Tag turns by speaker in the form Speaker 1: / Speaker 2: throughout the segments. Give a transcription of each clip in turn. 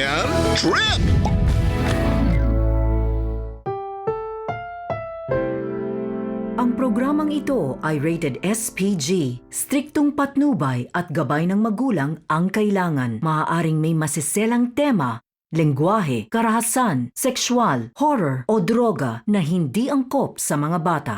Speaker 1: and trip!
Speaker 2: Ang programang ito ay rated SPG. Striktong patnubay at gabay ng magulang ang kailangan. Maaaring may masiselang tema, lengguwahe, karahasan, sexual, horror o droga na hindi angkop sa mga bata.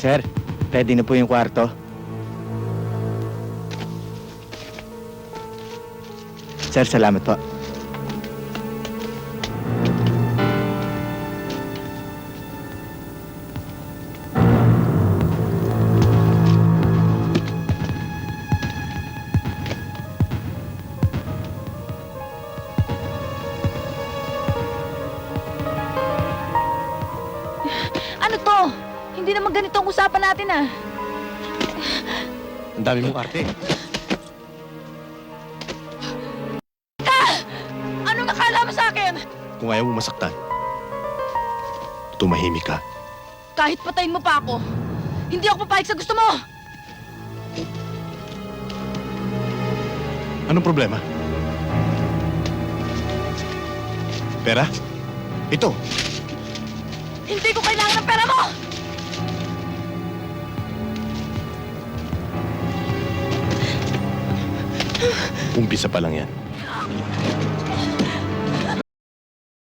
Speaker 3: Sir, ready na po yung kwarto. Sir, salamat po.
Speaker 4: Ano to? Hindi naman ganito ang usapan natin ah.
Speaker 1: Ang dami mong arte.
Speaker 4: Anong nakala mo sa akin?
Speaker 1: Kung ayaw mo masaktan, tumahimik ka.
Speaker 4: Kahit patayin mo pa ako, hindi ako papayag sa gusto mo.
Speaker 1: Anong problema? Pera? Ito!
Speaker 4: Hindi ko kailangan ng pera mo!
Speaker 1: Umpisa pa lang yan.